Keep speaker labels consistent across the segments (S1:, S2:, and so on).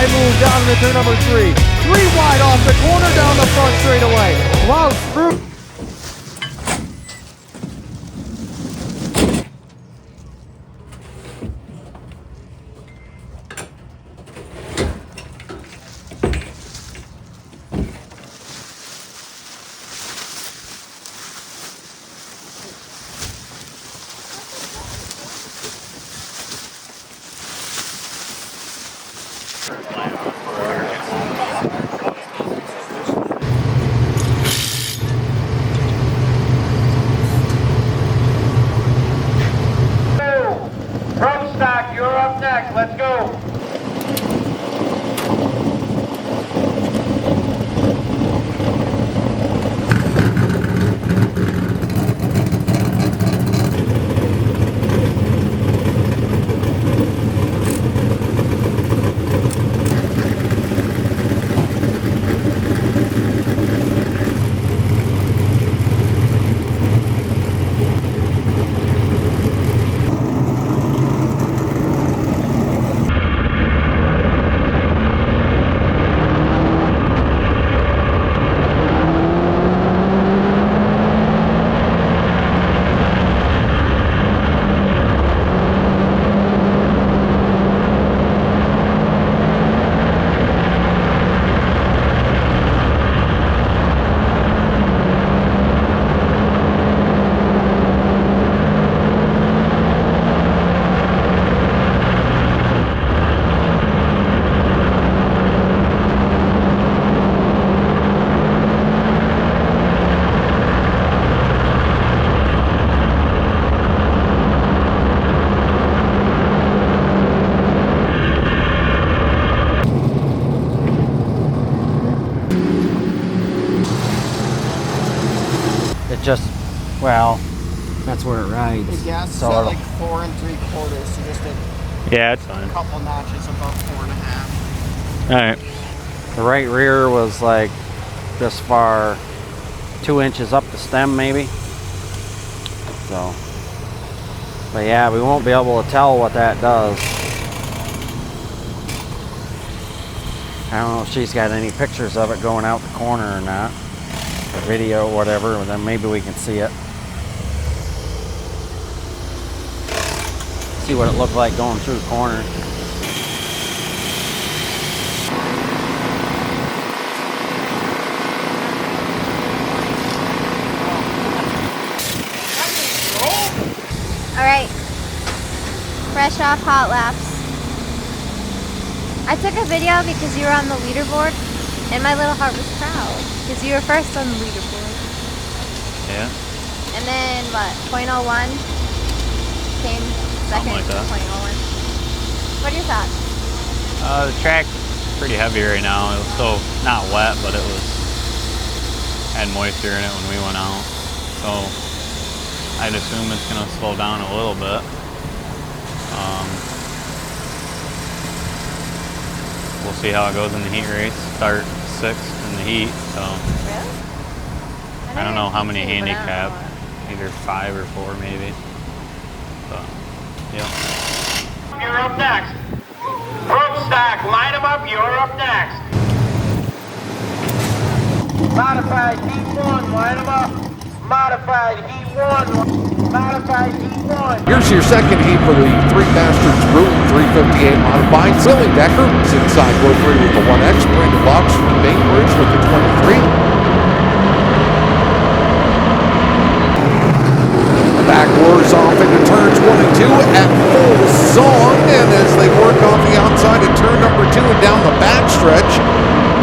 S1: high move down into turn number 3. 3 wide off the corner down the front straightaway. Loucks through.
S2: You're up next. Let's go.
S1: Just, well, that's where it rides.
S3: The gas is
S1: so
S3: at like 4 3/4, so just
S4: yeah, it's fine.
S3: a couple notches above 4.5.
S4: All right.
S1: the right rear was like this far, 2 inches up the stem maybe. So, but yeah, we won't be able to tell what that does. I don't know if she's got any pictures of it going out the corner or not, or video or whatever, and then maybe we can see it. See what it looked like going through the corner.
S5: All right, fresh off hot laps. I took a video because you were on the leaderboard, and my little heart was proud because you were first on the leaderboard.
S4: Yeah.
S5: And then what? 0.01 came second.
S4: Something like that.
S5: 0.01. What are your thoughts?
S4: The track's pretty heavy right now. It was still not wet, but it was had moisture in it when we went out. So I'd assume it's gonna slow down a little bit. We'll see how it goes in the heat race. Start 6th in the heat, so.
S5: Really?
S4: I don't know how many handicap, either 5 or 4 maybe. But, yeah.
S2: You're up next. Brookstock, line them up, you're up next. Modified heat 1, line them up. Modified heat 1, modified heat 1.
S6: Here's your second heat for the Three Bastards Brewing 358 modified. Silly Decker is inside row 3 with the 1X. Brandon Box from Bainbridge with the 23. The back roars off into turns 1 and 2 at full song. And as they work off the outside of turn number 2 and down the backstretch,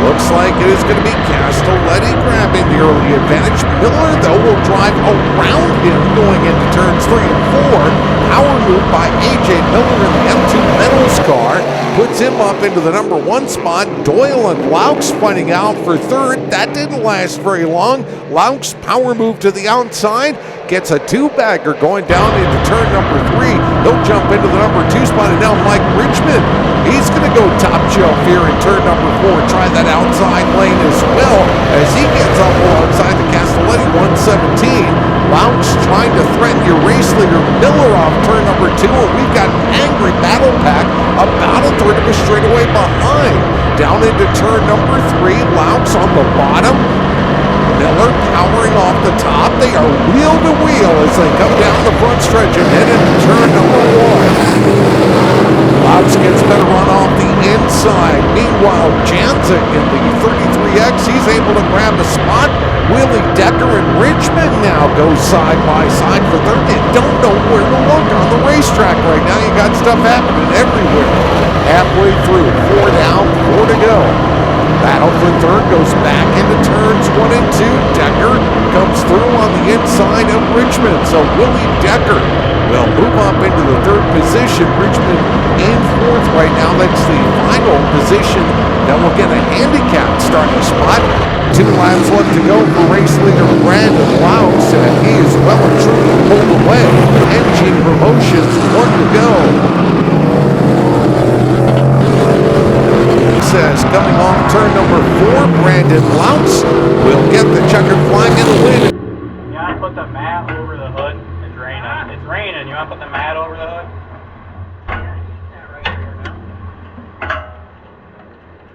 S6: looks like it is going to be Castelletti grabbing the early advantage. Miller, though, will drive around him going into turns 3 and 4. Power move by A.J. Miller in the M2 Metals car puts him up into the number 1 spot. Doyle and Laux fighting out for 3rd. That didn't last very long. Laux power move to the outside. Gets a 2-bagger going down into turn number 3. He'll jump into the number 2 spot, and now Mike Richmond, he's going to go top shelf here in turn number 4. Try that outside lane as well as he gets up alongside the Castelletti 117. Laux trying to threaten your race leader Miller off turn number 2, and we've got an angry battle pack about a third of a straightaway behind. line. Down into turn number 3, Louts on the bottom. Miller powering off the top. They are wheel to wheel as they come down the front stretch and head into turn number 1. Louts gets better run off the inside. Meanwhile, Janzik in the 33X, he's able to grab a spot. Willie Decker and Richmond now go side by side for third. They don't know where to look on the racetrack right now. You got stuff happening everywhere. Halfway through, 4 down, 4 to go. Battle for third goes back into turns 1 and 2. Decker comes through on the inside of Richmond. So Willie Decker will move up into the third position. Richmond in fourth right now. That's the final position that will get a handicap starting spot. 2 laps left to go for race leader Brandon Louts, and he is well and truly pulled away. Engine Promotions, 1 to go. Says coming off turn number 4, Brandon Louts will get the checkered flag and a win.
S4: You want to put the mat over the hood? It's raining. It's raining. You want to put the mat over the hood?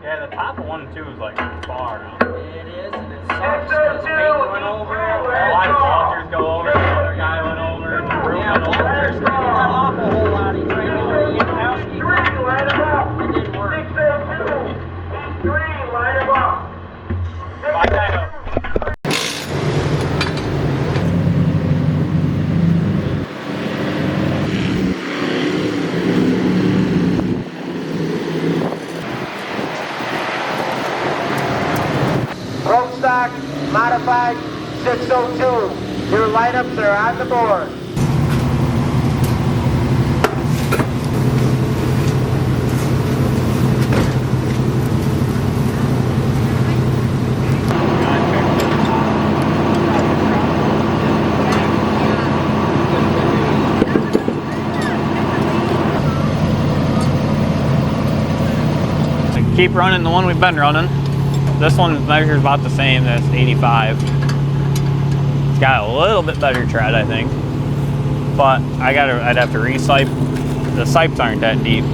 S4: Yeah, the top of 1 and 2 is like far now.
S2: It is, and it sucks because Peyton went over.
S4: A lot of Walters go over. The other guy went over. And the room
S2: Yeah,
S4: went over.
S2: Walters didn't run off a whole lot. He's right now. Ian Kowski. It didn't work.
S4: I kind of.
S2: Road stock, modified 602. Your lineups are on the board.
S4: Keep running the one we've been running. This one measures about the same. That's 85. It's got a little bit better tread, I think. But I'd have to re-sipe. The sipes aren't that deep.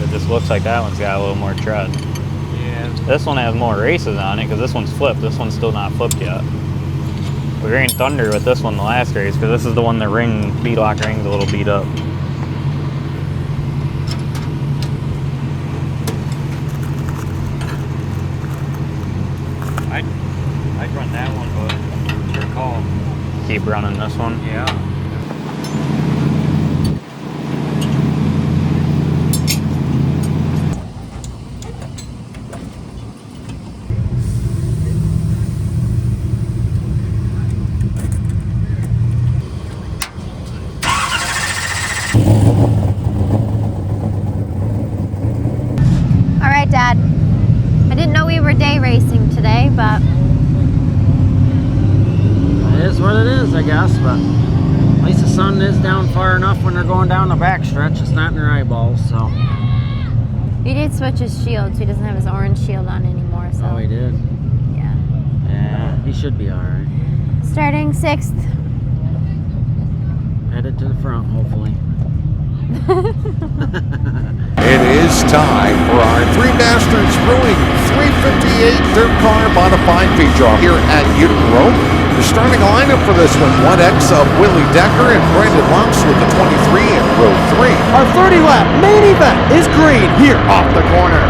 S4: It just looks like that one's got a little more tread.
S3: Yeah.
S4: This one has more races on it because this one's flipped. This one's still not flipped yet. We ran Thunder with this one the last race because this is the one the beadlock ring's a little beat up. I'd run that one, but it's your call. Keep running this one?
S3: Yeah.
S5: All right, Dad. I didn't know we were day racing today, but
S1: It is what it is, I guess, but at least the sun is down far enough when they're going down the backstretch. It's not in their eyeballs, so.
S5: he did switch his shield, so he doesn't have his orange shield on anymore. So
S1: Oh, he did.
S5: yeah.
S1: Yeah, he should be all right.
S5: Starting 6th.
S1: Headed to the front, hopefully.
S6: It is time for our Three Masters Brewing 358 Dirt Car Modified feature here at Utica-Rome. The starting lineup for this one, 1X of Willie Decker and Brandon Louts with the 23 in row 3.
S7: Our 30-lap main event is green here off the corner.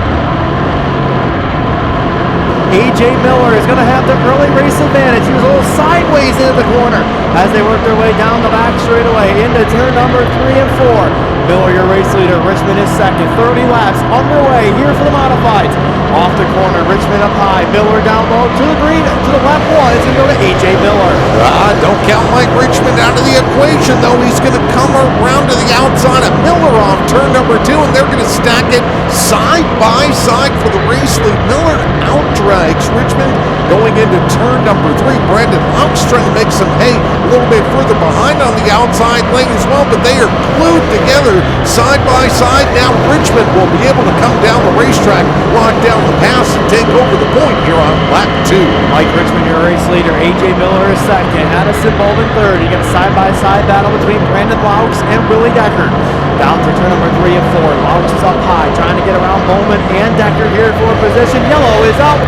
S7: AJ Miller is going to have the early race advantage. He was a little sideways into the corner as they work their way down the back straightaway into turn number 3 and 4. Miller, your race leader. Richmond is second. 30 laps underway here for the modifieds. Off the corner, Richmond up high. Miller down low to the green. To the left one. It's going to go to AJ Miller.
S6: Don't count Mike Richmond out of the equation, though. He's going to come around to the outside of Miller off turn number 2, and they're going to stack it side by side for the race lead. Miller outdrags Richmond going into turn number 3. Brandon Louts trying to make some hay a little bit further behind on the outside lane as well, but they are glued together side by side. Now Richmond will be able to come down the racetrack, lock down the pass, and take over the point here on lap 2.
S7: Mike Richmond, your race leader. AJ Miller is second. Addison Bowman third. You got a side-by-side battle between Brandon Laux and Willie Decker. Down to turn number 3 and 4. Laux is up high, trying to get around Bowman and Decker here for position. Yellow is out.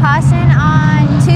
S5: Caution on 2.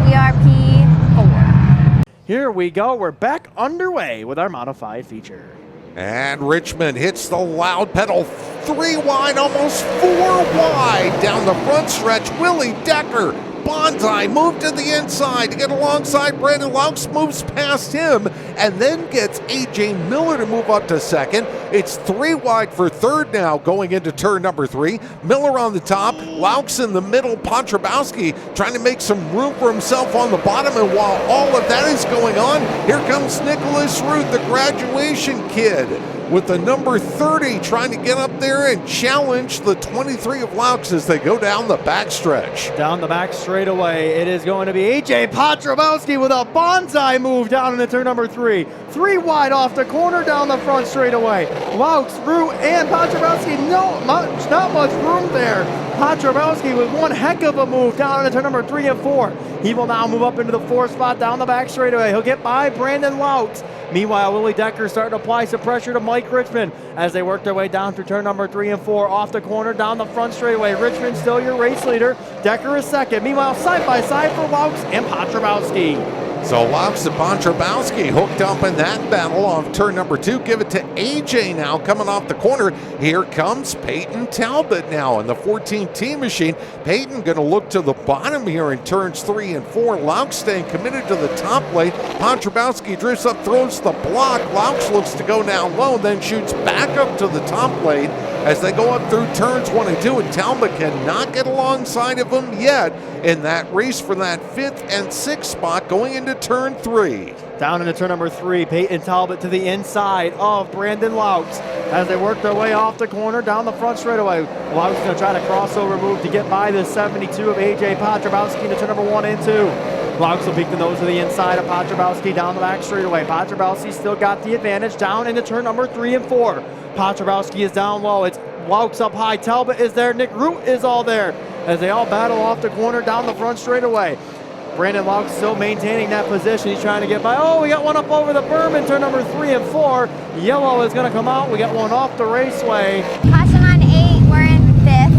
S5: We are P4.
S7: Here we go. We're back underway with our modified feature.
S6: And Richmond hits the loud pedal, 3 wide, almost 4 wide down the front stretch. Willie Decker, Bonsai, moved to the inside to get alongside Brandon Laux, moves past him, and then gets AJ Miller to move up to second. It's 3 wide for third now going into turn number 3. Miller on the top, Laux in the middle, Piotrowski trying to make some room for himself on the bottom, and while all of that is going on, here comes Nicholas Root, the graduation kid, with the number 30 trying to get up there and challenge the 23 of Laux as they go down the backstretch.
S7: Down the back straightaway, it is going to be AJ Piotrowski with a bonsai move down into turn number 3. 3 wide off the corner down the front straightaway. Laux, Root, and Piotrowski, not much room there. Piotrowski with one heck of a move down into turn number 3 and 4. He will now move up into the 4th spot down the back straightaway. He'll get by Brandon Laux. Meanwhile, Willie Decker starting to apply some pressure to Mike Richmond as they work their way down through turn number 3 and 4 off the corner down the front straightaway. Richmond still your race leader. Decker is second. Meanwhile, side by side for Laux and Piotrowski.
S6: So Laux and Piotrowski hooked up in that battle on turn number 2. Give it to AJ now coming off the corner. Here comes Peyton Talbot now in the 14T machine. Peyton going to look to the bottom here in turns 3 and 4. Laux staying committed to the top lane. Piotrowski drifts up, throws the block. Laux looks to go now low, then shoots back up to the top lane as they go up through turns 1 and 2, and Talbot cannot get alongside of him yet in that race for that 5th and 6th spot going into turn 3.
S7: Down into turn number 3, Peyton Talbot to the inside of Brandon Laux as they work their way off the corner down the front straightaway. Laux going to try to crossover move to get by the 72 of AJ Piotrowski into turn number 1 and 2. Laux will peek the nose to the inside of Piotrowski down the back straightaway. Piotrowski still got the advantage down into turn number 3 and 4. Piotrowski is down low. It's Laux up high. Talbot is there. Nick Root is all there as they all battle off the corner down the front straightaway. Brandon Laux still maintaining that position. He's trying to get by. Oh, we got one up over the berm in turn number 3 and 4. Yellow is going to come out. We got one off the raceway.
S5: Caution on 8. We're in 5th.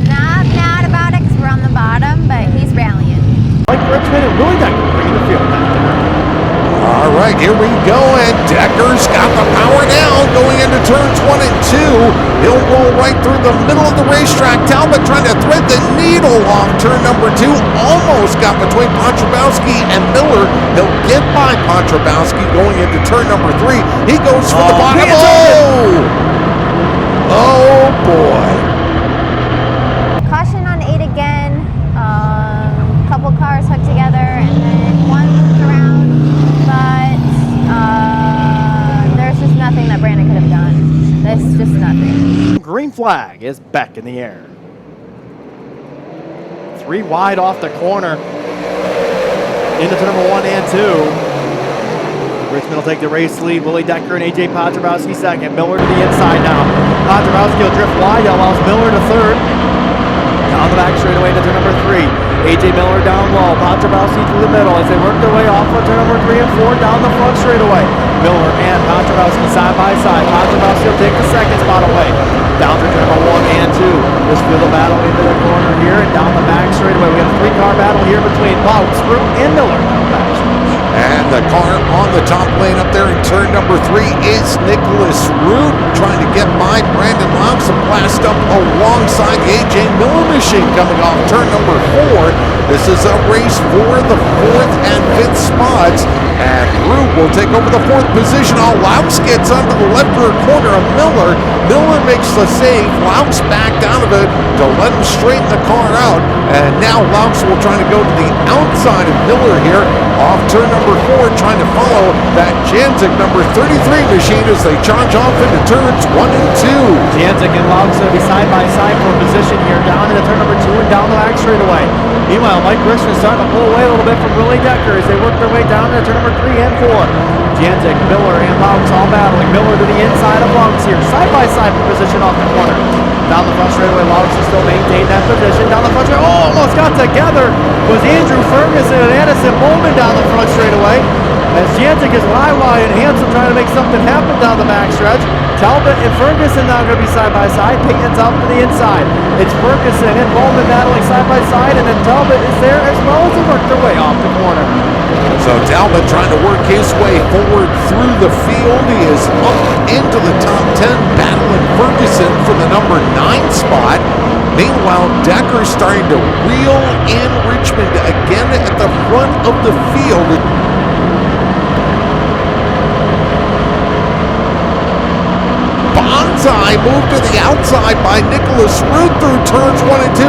S5: Not mad about it because we're on the bottom, but he's rallying.
S7: Mike Richmond and Willie Decker bringing the field back there.
S6: All right, here we go, and Decker's got the power now going into turns 1 and 2. He'll roll right through the middle of the racetrack. Talbot trying to thread the needle off turn number 2. Almost got between Piotrowski and Miller. He'll get by Piotrowski going into turn number 3. He goes for the bottom. Oh, boy.
S5: Caution on 8 again. Couple cars hooked together and then one looped around, but there's just nothing that Brandon could have done. There's just nothing.
S7: Green flag is back in the air. 3 wide off the corner into turn number 1 and 2. Richmond will take the race lead. Willie Decker and AJ Piotrowski second. Miller to the inside now. Piotrowski will drift wide. That allows Miller to third. Down the back straightaway into turn number 3. AJ Miller down low. Piotrowski through the middle as they work their way off on turn number 3 and 4 down the front straightaway. Miller and Piotrowski side by side. Piotrowski will take the second spot away. Down to turn number 1 and 2. This field of battle into the corner here and down the back straightaway. We have a 3-car battle here between Laux, Root, and Miller down the back straightaway.
S6: And the car on the top lane up there in turn number 3 is Nicholas Root trying to get by Brandon Laux and blast up alongside the AJ Miller machine coming off turn number 4. This is a race for the 4th and 5th spots, and Root will take over the 4th position. All Laux gets under the left rear corner of Miller. Miller makes the save. Laux backed out of it to let him straighten the car out, and now Laux will try to go to the outside of Miller here off turn number 4, trying to follow that Janzik number 33 machine as they charge off into turns 1 and 2.
S7: Janzik and Laux going to be side by side for position here, down into turn number 2 and down the back straightaway. Meanwhile, Mike Richmond starting to pull away a little bit from Willie Decker as they work their way down into turn number 3 and 4. Janzik, Miller, and Laux all battling. Miller to the inside of Laux here, side by side for position off the corner. Down the front straightaway, Laux is still maintained that position. Down the front straightaway, almost got together was Andrew Ferguson and Addison Bowman down the front straightaway. As Janzik is wide and Hanson trying to make something happen down the backstretch. Talbot and Ferguson now going to be side by side. Payton's out to the inside. It's Ferguson and Bowman battling side by side, and then Talbot is there as well as they work their way off the corner.
S6: So Talbot trying to work his way forward through the field. He is up into the top 10, battling Ferguson for the number 9 spot. Meanwhile, Decker starting to reel in Richmond again at the front of the field. Bonsai moved to the outside by Nicholas Root through turns 1 and 2.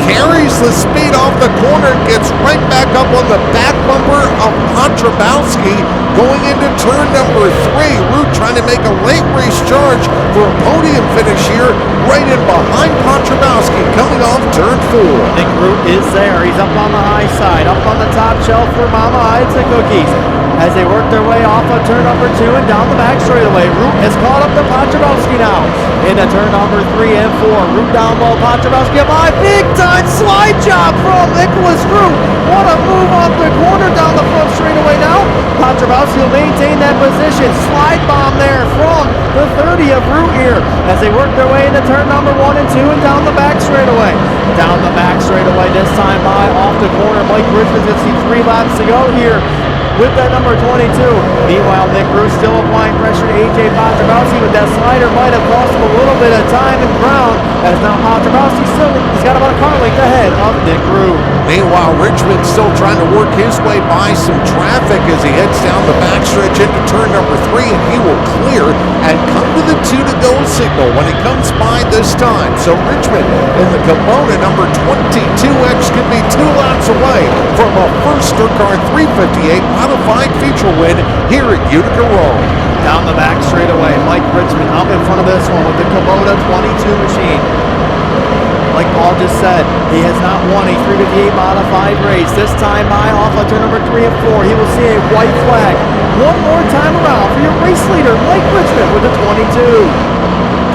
S6: Carries the speed off the corner, gets right back up on the back bumper of Piotrowski going into turn number 3. Root trying to make a late race charge for a podium finish here, right in behind Piotrowski coming off turn 4.
S7: Nick Root is there. He's up on the high side, up on the top shelf for Mama Hides and Cookies. As they work their way off of turn number 2 and down the back straightaway. Root has caught up to Piotrowski now. Into turn number 3 and 4. Root down low, Piotrowski by big time slide job from Nicholas Root. What a move off the corner down the front straightaway now. Piotrowski will maintain that position. Slide bomb there from the 30 of Root here as they work their way into turn number 1 and 2 and down the back straightaway. Down the back straightaway this time by off the corner. Mike Richmond's going to see 3 laps to go here with that number 22. Meanwhile, Nick Root still applying pressure to A.J. Piotrowski, but that slider might have cost him a little bit of time and ground, as now Piotrowski he's got about a car length ahead of Nick Root.
S6: Meanwhile, Richmond still trying to work his way by some traffic as he heads down the backstretch into turn number 3, and he will clear and come to the 2 to go signal when he comes by this time. So Richmond in the Kubota number 22X could be 2 laps away from a first Dirt Car 358 modified feature win here at Utica-Rome.
S7: Down the back straightaway, Mike Richmond up in front of this one with the Kubota 22 machine. Like Paul just said, he has not won a 358 modified race. This time by off of turn number 3 and 4. He will see a white flag one more time around for your race leader, Mike Richmond, with the 22.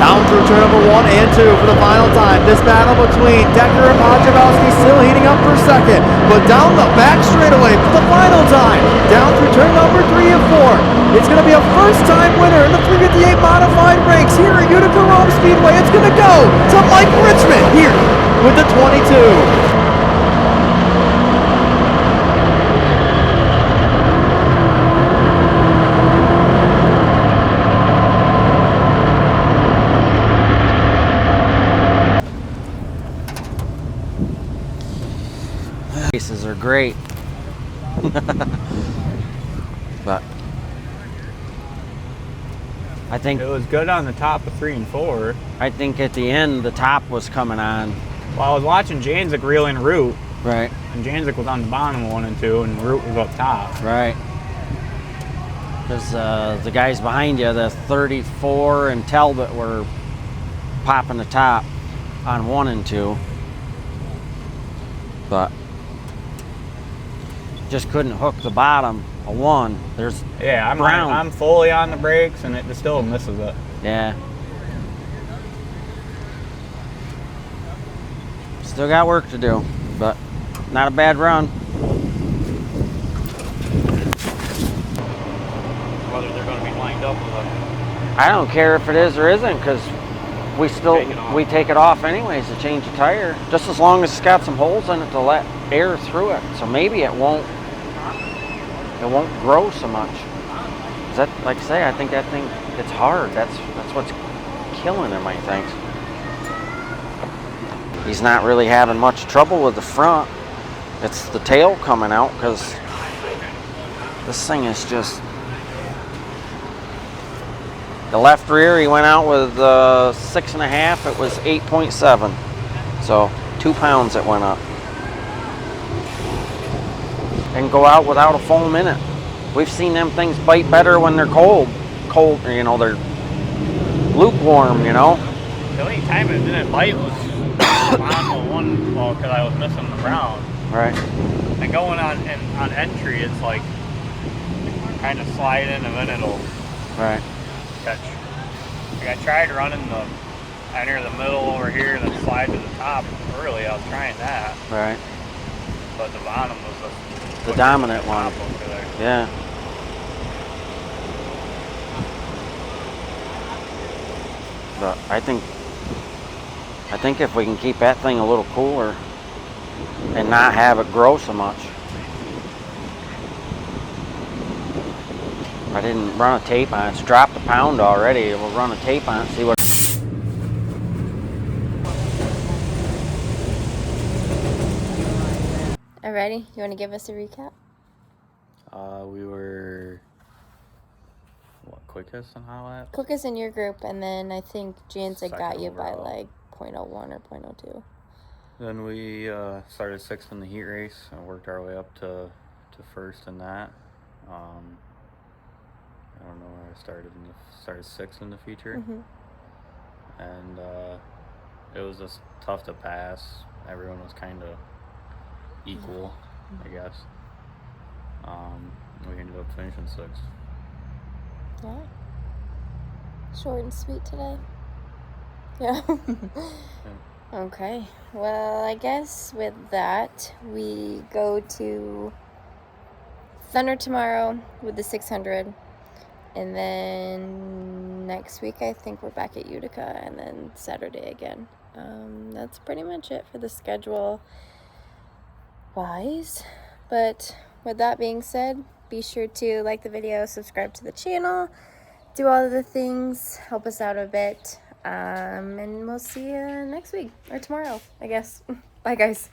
S7: Down through turn number 1 and 2 for the final time. This battle between Decker and Piotrowski still heating up for second. But down the back straightaway for the final time. Down through turn number 3 and 4. It's going to be a first-time winner in the 358 modified ranks here at Utica-Rome Speedway. It's going to go to Mike Richmond here with the 22.
S1: Races are great. But I think
S4: It was good on the top of 3 and 4.
S1: I think at the end the top was coming on.
S4: Well, I was watching Janzik reel in Root,
S1: Right,
S4: and Janzik was on the bottom of 1 and 2, and Root was up top.
S1: right. Because the guys behind you, the 34 and Talbot, were popping the top on 1 and 2. But just couldn't hook the bottom of 1. There's
S4: Yeah,
S1: ground.
S4: I'm fully on the brakes, and it still misses it.
S1: Yeah. Still got work to do, but not a bad run.
S4: Whether they're going to be lined up with a...
S1: I don't care if it is or isn't, because we take it off anyways to change the tire. Just as long as it's got some holes in it to let air through it. So maybe it won't grow so much. Is that, like I say, I think that thing, it's hard. That's what's killing him, I think. He's not really having much trouble with the front. It's the tail coming out, because this thing is just... The left rear, he went out with 6.5. It was 8.7. So 2 pounds it went up. And go out without a foam in it. We've seen them things bite better when they're cold. Cold, you know, they're lukewarm, you know.
S4: The only time it didn't bite was on the one, well, because I was missing the brown.
S1: Right.
S4: And going on entry, it's like kind of slide in and then it'll
S1: Right.
S4: catch. Like I tried running the enter the middle over here and then slide to the top early. I was trying that,
S1: Right.
S4: but the bottom was
S1: The dominant one.
S4: top over there.
S1: Yeah. But I think if we can keep that thing a little cooler and not have it grow so much. I didn't run a tape on it. It's dropped a pound already. We'll run a tape on it, see what.
S5: Alrighty, you want to give us a recap?
S4: We were quickest on hot lap.
S5: Quickest in your group, and then I think Jans had got
S4: Second
S5: you by
S4: overall.
S5: like 0.01 or 0.02.
S4: Then we started sixth in the heat race and worked our way up to first in that. I don't know where I started. Started sixth in the feature, and it was just tough to pass. Everyone was kind of equal, I guess. We ended up finishing sixth.
S5: Yeah. Short and sweet today. Yeah. Okay. Well, I guess with that, we go to Thunder tomorrow with the 600. And then next week, I think we're back at Utica, and then Saturday again. That's pretty much it for the schedule wise. But with that being said, be sure to like the video, subscribe to the channel, do all of the things, help us out a bit. And we'll see you next week or tomorrow, I guess. Bye, guys.